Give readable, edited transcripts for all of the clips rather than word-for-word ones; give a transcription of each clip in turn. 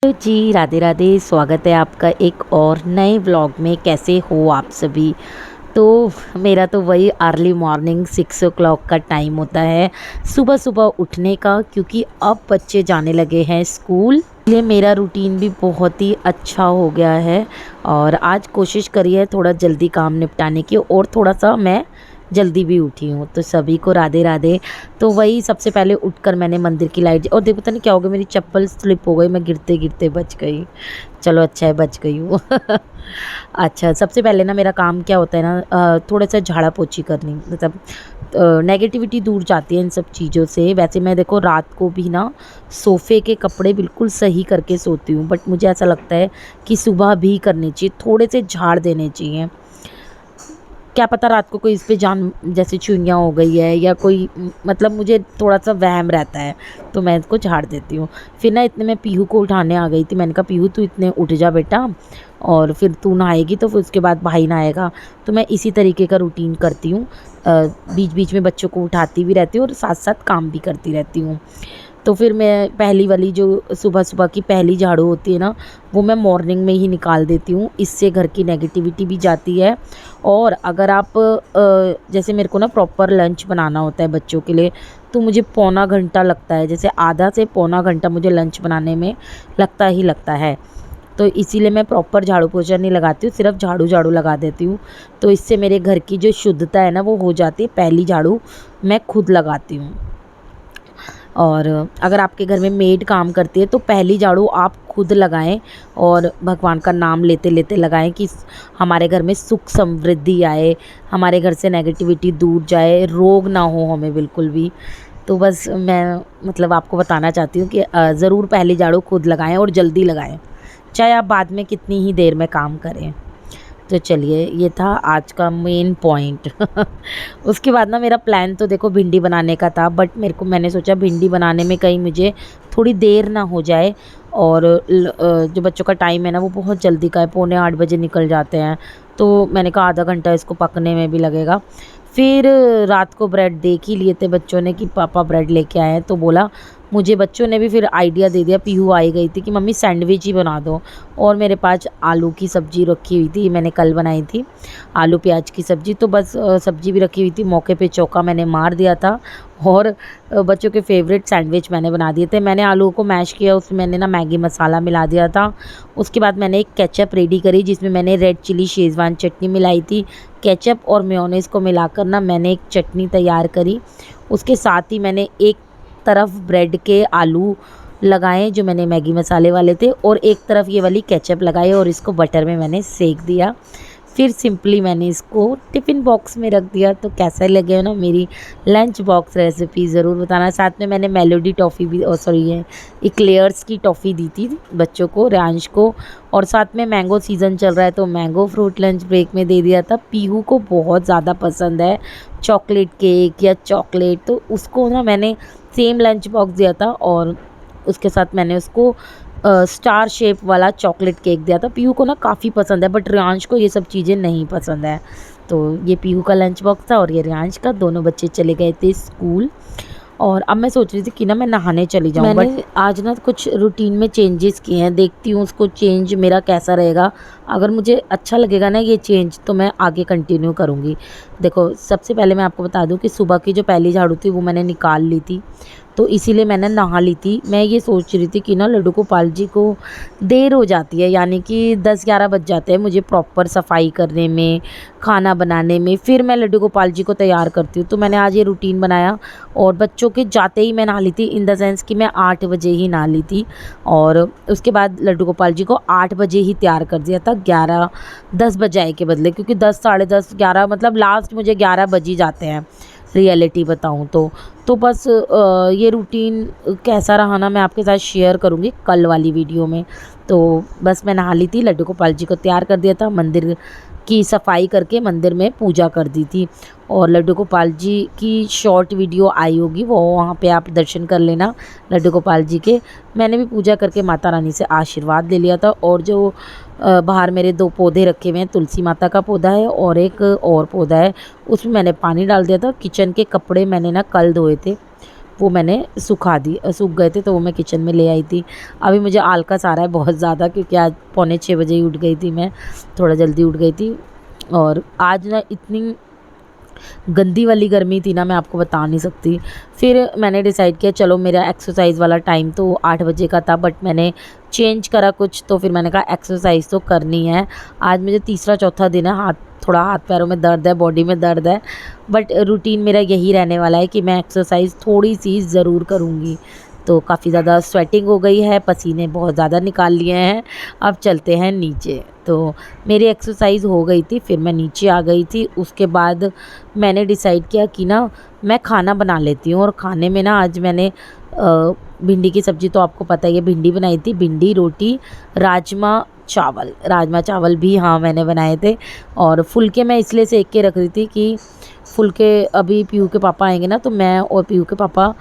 तो जी राधे राधे, स्वागत है आपका एक और नए व्लॉग में। कैसे हो आप सभी। तो मेरा तो वही अर्ली मॉर्निंग 6 o'clock का टाइम होता है सुबह सुबह उठने का, क्योंकि अब बच्चे जाने लगे हैं स्कूल। इसलिए मेरा रूटीन भी बहुत ही अच्छा हो गया है और आज कोशिश करी है थोड़ा जल्दी काम निपटाने की, और थोड़ा सा मैं जल्दी भी उठी हूँ। तो सभी को राधे राधे। तो वही सबसे पहले उठकर मैंने मंदिर की लाइट, और देखो पता नहीं क्या हो गया, मेरी चप्पल स्लिप हो गई, मैं गिरते गिरते बच गई। चलो अच्छा है बच गई हूँ। अच्छा, सबसे पहले ना मेरा काम क्या होता है ना, थोड़ा सा झाड़ा पोछी करनी, मतलब नेगेटिविटी दूर जाती है इन सब चीज़ों से। वैसे मैं देखो रात को भी ना सोफ़े के कपड़े बिल्कुल सही करके सोती हूँ, बट मुझे ऐसा लगता है कि सुबह भी करनी चाहिए, थोड़े से झाड़ देने चाहिए। क्या पता रात को कोई इस पे जान, जैसे चुईयाँ हो गई है या कोई मतलब मुझे थोड़ा सा वहम रहता है, तो मैं इसको झाड़ देती हूँ। फिर ना इतने में पीहू को उठाने आ गई थी। मैंने कहा पीहू तू इतने उठ जा बेटा, और फिर तू नहाएगी तो फिर उसके बाद भाई नहाएगा। तो मैं इसी तरीके का रूटीन करती हूँ, बीच बीच में बच्चों को उठाती भी रहती हूँ और साथ साथ काम भी करती रहती हूँ। तो फिर मैं पहली वाली जो सुबह सुबह की पहली झाड़ू होती है ना, वो मैं मॉर्निंग में ही निकाल देती हूँ। इससे घर की नेगेटिविटी भी जाती है। और अगर आप जैसे मेरे को ना प्रॉपर लंच बनाना होता है बच्चों के लिए, तो मुझे पौना घंटा लगता है, जैसे आधा से पौना घंटा मुझे लंच बनाने में लगता ही लगता है। तो इसीलिए मैं प्रॉपर झाड़ू पोछा नहीं लगाती हूँ, सिर्फ झाड़ू झाड़ू लगा देती हूँ। तो इससे मेरे घर की जो शुद्धता है ना वो हो जाती है। पहली झाड़ू मैं खुद लगाती हूँ। और अगर आपके घर में मेड काम करती है तो पहली झाड़ू आप खुद लगाएं और भगवान का नाम लेते लेते लगाएं कि हमारे घर में सुख समृद्धि आए, हमारे घर से नेगेटिविटी दूर जाए, रोग ना हो हमें बिल्कुल भी। तो बस मैं मतलब आपको बताना चाहती हूँ कि ज़रूर पहली झाड़ू खुद लगाएं और जल्दी लगाएं, चाहे आप बाद में कितनी ही देर में काम करें। तो चलिए, ये था आज का मेन पॉइंट। उसके बाद ना मेरा प्लान तो देखो भिंडी बनाने का था, बट मैंने सोचा भिंडी बनाने में कहीं मुझे थोड़ी देर ना हो जाए। और जो बच्चों का टाइम है ना वो बहुत जल्दी का है, 7:45 बजे निकल जाते हैं। तो मैंने कहा आधा घंटा इसको पकने में भी लगेगा। फिर रात को ब्रेड देख ही लिए थे बच्चों ने कि पापा ब्रेड लेके आए हैं, तो बोला मुझे, बच्चों ने भी फिर आइडिया दे दिया। पीहू आई गई थी कि मम्मी सैंडविच ही बना दो, और मेरे पास आलू की सब्ज़ी रखी हुई थी, मैंने कल बनाई थी आलू प्याज की सब्ज़ी। तो बस सब्ज़ी भी रखी हुई थी, मौके पे चौका मैंने मार दिया था। और बच्चों के फेवरेट सैंडविच मैंने बना दिए थे। मैंने आलू को मैश किया, उसमें मैंने ना मैगी मसाला मिला दिया था। उसके बाद मैंने एक केचप रेडी करी, जिसमें मैंने रेड चिली शेज़वान चटनी मिलाई थी। केचप और मेयोनेज़ को मिलाकर ना मैंने एक चटनी तैयार करी। उसके साथ ही मैंने एक तरफ ब्रेड के आलू लगाए जो मैंने मैगी मसाले वाले थे, और एक तरफ ये वाली केचप लगाई और इसको बटर में मैंने सेक दिया। फिर सिंपली मैंने इसको टिफ़िन बॉक्स में रख दिया। तो कैसा लगे ना मेरी लंच बॉक्स रेसिपी, ज़रूर बताना। साथ में मैंने मेलोडी टॉफ़ी भी, सॉरी ये इक्लेयर्स की टॉफ़ी दी थी बच्चों को, रियांश को। और साथ में मैंगो सीज़न चल रहा है तो मैंगो फ्रूट लंच ब्रेक में दे दिया था। पीहू को बहुत ज़्यादा पसंद है चॉकलेट केक या चॉकलेट, तो उसको ना मैंने सेम लंच बॉक्स दिया था, और उसके साथ मैंने उसको स्टार शेप वाला चॉकलेट केक दिया था। पीहू को ना काफ़ी पसंद है, बट रियांश को ये सब चीज़ें नहीं पसंद है। तो ये पीहू का लंच बॉक्स था और ये रियांश का। दोनों बच्चे चले गए थे स्कूल, और अब मैं सोच रही थी कि ना मैं नहाने चली जाऊँ। मैंने आज ना कुछ रूटीन में चेंजेस किए हैं, देखती हूँ उसको चेंज मेरा कैसा रहेगा। अगर मुझे अच्छा लगेगा ना ये चेंज, तो मैं आगे कंटिन्यू करूँगी। देखो सबसे पहले मैं आपको बता दूँ कि सुबह की जो पहली झाड़ू थी वो मैंने निकाल ली थी, तो इसीलिए मैंने नहा ली थी। मैं ये सोच रही थी कि ना लड्डू गोपाल जी को देर हो जाती है, यानी कि 10-11 बज जाते हैं मुझे प्रॉपर सफाई करने में, खाना बनाने में, फिर मैं लड्डू गोपाल जी को तैयार करती हूँ। तो मैंने आज ये रूटीन बनाया, और बच्चों के जाते ही मैं नहा ली थी, इन द सेंस कि मैं 8 बजे ही नहा ली थी। और उसके बाद लड्डू गोपाल जी को 8 बजे ही तैयार कर दिया था, 11-10 बजाए के बदले, क्योंकि 10, साढ़े 10, 11 मतलब लास्ट मुझे 11 बज ही जाते हैं रियलिटी बताऊँ तो। तो बस ये रूटीन कैसा रहा ना मैं आपके साथ शेयर करूँगी कल वाली वीडियो में। तो बस मैं नहा ली थी, लड्डू गोपाल जी को तैयार कर दिया था, मंदिर की सफाई करके मंदिर में पूजा कर दी थी। और लड्डू गोपाल जी की शॉर्ट वीडियो आई होगी, वो वहाँ पे आप दर्शन कर लेना लड्डू गोपाल जी के। मैंने भी पूजा करके माता रानी से आशीर्वाद ले लिया था। और जो बाहर मेरे 2 पौधे रखे हुए हैं, तुलसी माता का पौधा है और एक और पौधा है, उसमें मैंने पानी डाल दिया था। किचन के कपड़े मैंने ना कल धोए थे, वो मैंने सूख गए थे, तो वो मैं किचन में ले आई थी। अभी मुझे आलकस आ रहा है बहुत ज़्यादा, क्योंकि आज पौने 6 बजे ही उठ गई थी मैं, थोड़ा जल्दी उठ गई थी। और आज ना इतनी गंदी वाली गर्मी थी ना, मैं आपको बता नहीं सकती। फिर मैंने डिसाइड किया चलो मेरा एक्सरसाइज़ वाला टाइम तो 8 बजे का था, बट मैंने चेंज करा कुछ, तो फिर मैंने कहा एक्सरसाइज़ तो करनी है। आज मुझे तीसरा चौथा दिन है, थोड़ा हाथ पैरों में दर्द है, बॉडी में दर्द है, बट रूटीन मेरा यही रहने वाला है कि मैं एक्सरसाइज़ थोड़ी सी ज़रूर करूँगी। तो काफ़ी ज़्यादा स्वेटिंग हो गई है, पसीने बहुत ज़्यादा निकाल लिए हैं। अब चलते हैं नीचे। तो मेरी एक्सरसाइज़ हो गई थी, फिर मैं नीचे आ गई थी। उसके बाद मैंने डिसाइड किया कि ना मैं खाना बना लेती हूँ, और खाने में ना आज मैंने भिंडी की सब्ज़ी, तो आपको पता ही है, भिंडी बनाई थी, भिंडी रोटी, राजमा चावल भी हाँ मैंने बनाए थे। और फुलके मैं इसलिए सेक के रख रही थी कि फुलके अभी पीहू के पापा आएंगे ना, तो मैं और पीहू के पापा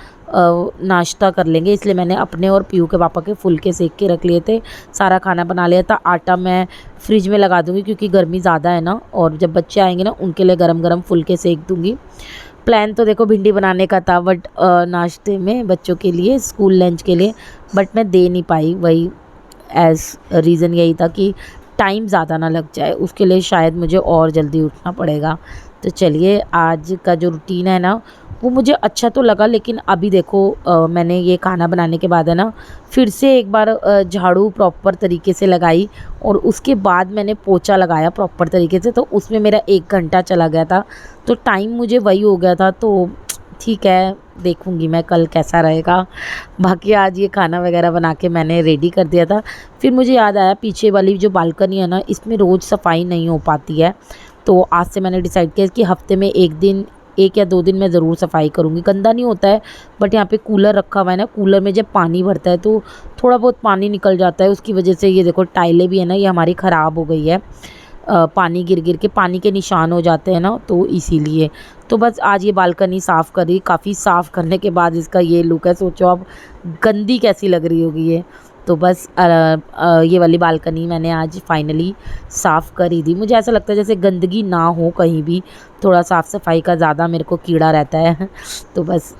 नाश्ता कर लेंगे, इसलिए मैंने अपने और पीहू के पापा के फुलके सेक के रख लिए थे। सारा खाना बना लिया था। आटा मैं फ्रिज में लगा दूँगी, क्योंकि गर्मी ज़्यादा है ना, और जब बच्चे आएंगे ना उनके लिए गरम गरम फुलके सेक दूँगी। प्लान तो देखो भिंडी बनाने का था, बट नाश्ते में बच्चों के लिए स्कूल लंच के लिए, बट मैं दे नहीं पाई। वही एज़ रीज़न यही था कि टाइम ज़्यादा ना लग जाए, उसके लिए शायद मुझे और जल्दी उठना पड़ेगा। तो चलिए, आज का जो रूटीन है ना वो मुझे अच्छा तो लगा, लेकिन अभी देखो मैंने ये खाना बनाने के बाद है ना फिर से एक बार झाड़ू प्रॉपर तरीके से लगाई, और उसके बाद मैंने पोछा लगाया प्रॉपर तरीके से, तो उसमें मेरा 1 घंटा चला गया था। तो टाइम मुझे वही हो गया था। तो ठीक है, देखूँगी मैं कल कैसा रहेगा। बाकी आज ये खाना वगैरह बना के मैंने रेडी कर दिया था। फिर मुझे याद आया, पीछे वाली जो बालकनी है ना, इसमें रोज़ सफाई नहीं हो पाती है। तो आज से मैंने डिसाइड किया कि हफ्ते में 1 या 2 दिन मैं ज़रूर सफाई करूँगी। गंदा नहीं होता है, बट यहाँ पे कूलर रखा हुआ है ना, कूलर में जब पानी भरता है तो थोड़ा बहुत पानी निकल जाता है, उसकी वजह से ये देखो टाइलें भी है ना, ये हमारी ख़राब हो गई है। पानी गिर गिर के पानी के निशान हो जाते हैं ना, तो इसीलिए। तो बस आज ये बालकनी साफ़ करी। काफ़ी साफ़ करने के बाद इसका ये लुक है, सोचो अब गंदी कैसी लग रही होगी ये। तो बस ये वाली बालकनी मैंने आज फाइनली साफ़ करी थी। मुझे ऐसा लगता है जैसे गंदगी ना हो कहीं भी, थोड़ा साफ़ सफाई का ज़्यादा मेरे को कीड़ा रहता है। तो बस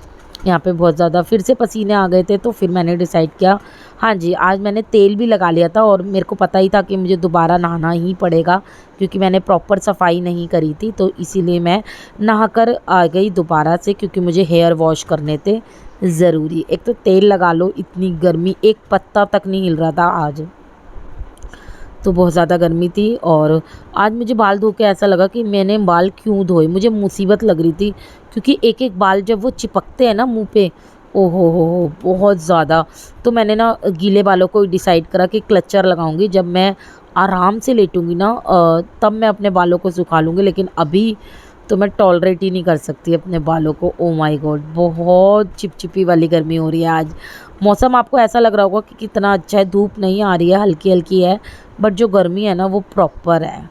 यहाँ पे बहुत ज़्यादा फिर से पसीने आ गए थे, तो फिर मैंने डिसाइड किया, हाँ जी, आज मैंने तेल भी लगा लिया था, और मेरे को पता ही था कि मुझे दोबारा नहाना ही पड़ेगा, क्योंकि मैंने प्रॉपर सफाई नहीं करी थी। तो इसीलिए मैं नहाकर आ गई दोबारा से, क्योंकि मुझे हेयर वॉश करने थे ज़रूरी। एक तो तेल लगा लो, इतनी गर्मी, एक पत्ता तक नहीं हिल रहा था आज, तो बहुत ज़्यादा गर्मी थी। और आज मुझे बाल धो के ऐसा लगा कि मैंने बाल क्यों धोए, मुझे मुसीबत लग रही थी, क्योंकि एक एक बाल जब वो चिपकते हैं ना मुंह पे, ओ हो बहुत ज़्यादा। तो मैंने ना गीले बालों को डिसाइड करा कि क्लचर लगाऊंगी, जब मैं आराम से लेटूंगी ना तब मैं अपने बालों को सुखा लूँगी, लेकिन अभी तो मैं टॉलरेट ही नहीं कर सकती अपने बालों को। ओ माय गॉड, बहुत चिपचिपी वाली गर्मी हो रही है आज। मौसम आपको ऐसा लग रहा होगा कि कितना अच्छा है, धूप नहीं आ रही है, हल्की हल्की है, बट जो गर्मी है ना वो प्रॉपर है।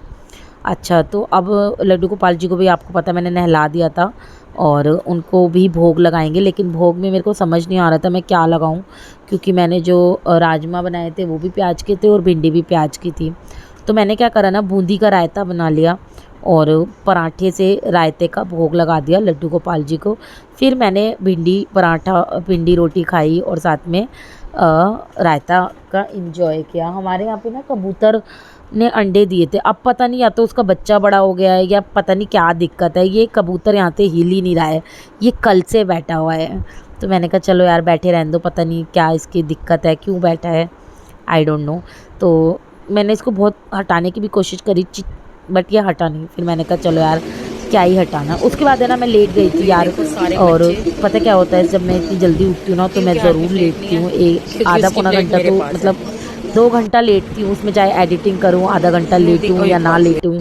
अच्छा, तो अब लड्डू गोपाल जी को भी आपको पता है मैंने नहला दिया था, और उनको भी भोग लगाएंगे, लेकिन भोग में मेरे को समझ नहीं आ रहा था मैं क्या लगाऊं, क्योंकि मैंने जो राजमा बनाए थे वो भी प्याज के थे और भिंडी भी प्याज की थी। तो मैंने क्या करा ना, बूंदी का रायता बना लिया, और पराठे से रायते का भोग लगा दिया लड्डू गोपाल जी को। फिर मैंने भिंडी रोटी खाई, और साथ में रायता का एंजॉय किया। हमारे यहाँ पे ना कबूतर ने अंडे दिए थे, अब पता नहीं या तो उसका बच्चा बड़ा हो गया है या पता नहीं क्या दिक्कत है, ये कबूतर यहाँ से हिल ही नहीं रहा है, ये कल से बैठा हुआ है। तो मैंने कहा चलो यार बैठे रहने दो, पता नहीं क्या इसकी दिक्कत है, क्यों बैठा है, आई डोंट नो। तो मैंने इसको बहुत हटाने की भी कोशिश करी, बट ये हटा नहीं। फिर मैंने कहा चलो यार क्या ही हटाना। उसके बाद है ना मैं लेट गई थी यार, और पता क्या होता है, जब मैं इतनी जल्दी उठती हूँ ना तो मैं ज़रूर लेटती हूँ, एक आधा पौना घंटा, तो मतलब 2 घंटा लेटती हूँ, उसमें चाहे एडिटिंग करूँ, आधा घंटा लेटूँ या ना लेटूँ।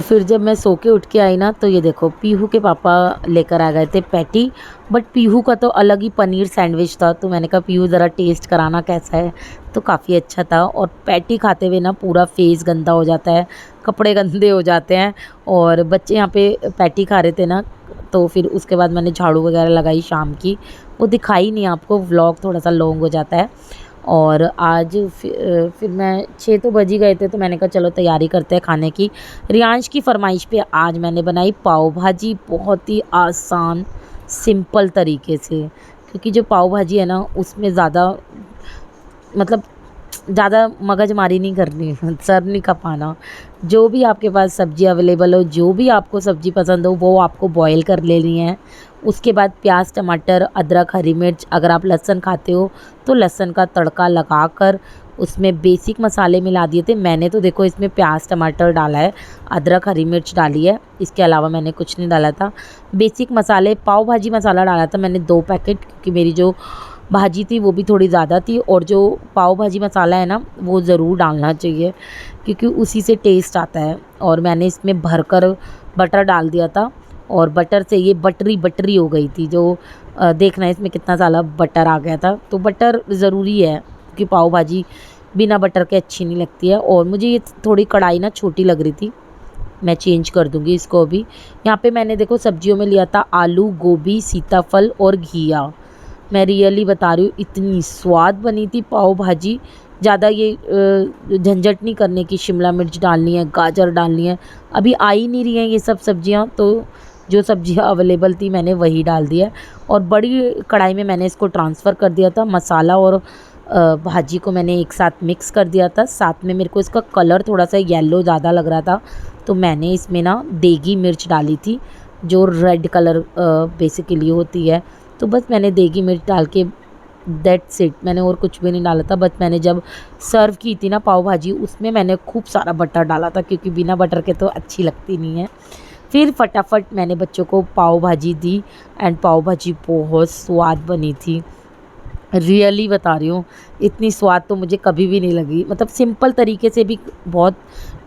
फिर जब मैं सो के उठ के आई ना, तो ये देखो पीहू के पापा लेकर आ गए थे पैटी, बट पीहू का तो अलग ही पनीर सैंडविच था। तो मैंने कहा पीहू ज़रा टेस्ट कराना कैसा है, तो काफ़ी अच्छा था। और पैटी खाते हुए ना पूरा फेस गंदा हो जाता है, कपड़े गंदे हो जाते हैं, और बच्चे यहाँ पे पैटी खा रहे थे ना, तो फिर उसके बाद मैंने झाड़ू वगैरह लगाई शाम की, वो दिखाई नहीं आपको, व्लॉग थोड़ा सा लॉन्ग हो जाता है। और आज फिर मैं 6 तो बज ही गए थे, तो मैंने कहा चलो तैयारी करते हैं खाने की। रियांश की फ़रमाइश पे आज मैंने बनाई पाव भाजी, बहुत ही आसान सिंपल तरीके से, क्योंकि जो पाव भाजी है ना उसमें ज़्यादा मतलब ज़्यादा मगजमारी नहीं करनी सर नहीं खपाना। जो भी आपके पास सब्ज़ी अवेलेबल हो, जो भी आपको सब्ज़ी पसंद हो, वो आपको बॉयल कर लेनी है। उसके बाद प्याज, टमाटर, अदरक, हरी मिर्च, अगर आप लहसुन खाते हो तो लहसुन का तड़का लगाकर उसमें बेसिक मसाले मिला दिए थे। मैंने तो देखो इसमें प्याज, टमाटर डाला है, अदरक, हरी मिर्च डाली है, इसके अलावा मैंने कुछ नहीं डाला था। बेसिक मसाले, पाव भाजी मसाला डाला था मैंने 2 पैकेट, क्योंकि मेरी जो भाजी थी वो भी थोड़ी ज़्यादा थी, और जो पाव भाजी मसाला है ना वो ज़रूर डालना चाहिए, क्योंकि उसी से टेस्ट आता है। और मैंने इसमें भरकर बटर डाल दिया था, और बटर से ये बटरी बटरी हो गई थी। जो देखना इसमें कितना सारा बटर आ गया था, तो बटर ज़रूरी है क्योंकि पाव भाजी बिना बटर के अच्छी नहीं लगती है। और मुझे ये थोड़ी कढ़ाई ना छोटी लग रही थी, मैं चेंज कर दूँगी इसको अभी। यहाँ पे मैंने देखो सब्जियों में लिया था आलू, गोभी, सीताफल और घिया। मैं रियली बता रही हूँ इतनी स्वाद बनी थी पाव भाजी। ज़्यादा ये झंझट नहीं करने की, शिमला मिर्च डालनी है, गाजर डालनी है, अभी आ ही नहीं रही हैं ये सब सब्जियाँ, तो जो सब्जियाँ अवेलेबल थी मैंने वही डाल दिया। और बड़ी कढ़ाई में मैंने इसको ट्रांसफ़र कर दिया था। मसाला और भाजी को मैंने एक साथ मिक्स कर दिया था। साथ में मेरे को इसका कलर थोड़ा सा येलो ज़्यादा लग रहा था, तो मैंने इसमें ना देगी मिर्च डाली थी, जो रेड कलर बेसिकली होती है। तो बस मैंने देगी मिर्च डाल के दैट्स इट, मैंने और कुछ भी नहीं डाला था। बस मैंने जब सर्व की थी ना पाव भाजी, उसमें मैंने खूब सारा बटर डाला था, क्योंकि बिना बटर के तो अच्छी लगती नहीं है। फिर फटाफट मैंने बच्चों को पाव भाजी दी, एंड पाव भाजी बहुत स्वाद बनी थी। रियली बता रही हूँ, इतनी स्वाद तो मुझे कभी भी नहीं लगी। मतलब सिंपल तरीके से भी बहुत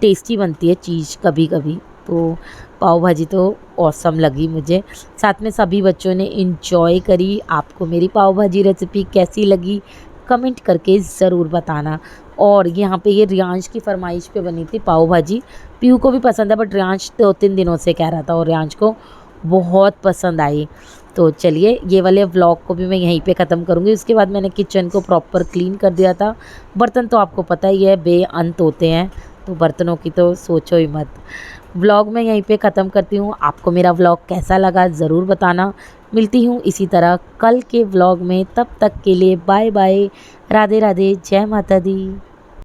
टेस्टी बनती है चीज़ कभी कभी। तो पाव भाजी तो ऑसम लगी मुझे। साथ में सभी बच्चों ने इंजॉय करी। आपको मेरी पाव भाजी रेसिपी कैसी लगी कमेंट करके ज़रूर बताना। और यहाँ पे ये रियांश की फरमाइश पे बनी थी पाव भाजी। पीहू को भी पसंद है, बट रियांश 2-3 दिनों से कह रहा था, और रियांश को बहुत पसंद आई। तो चलिए ये वाले व्लॉग को भी मैं यहीं पे ख़त्म करूँगी। उसके बाद मैंने किचन को प्रॉपर क्लीन कर दिया था। बर्तन तो आपको पता ही है बेअंत होते हैं, तो बर्तनों की तो सोचो ही मत। व्लॉग मैं यहीं पे ख़त्म करती हूँ। आपको मेरा व्लॉग कैसा लगा ज़रूर बताना। मिलती हूँ इसी तरह कल के व्लॉग में, तब तक के लिए बाय बाय, राधे राधे, जय माता दी।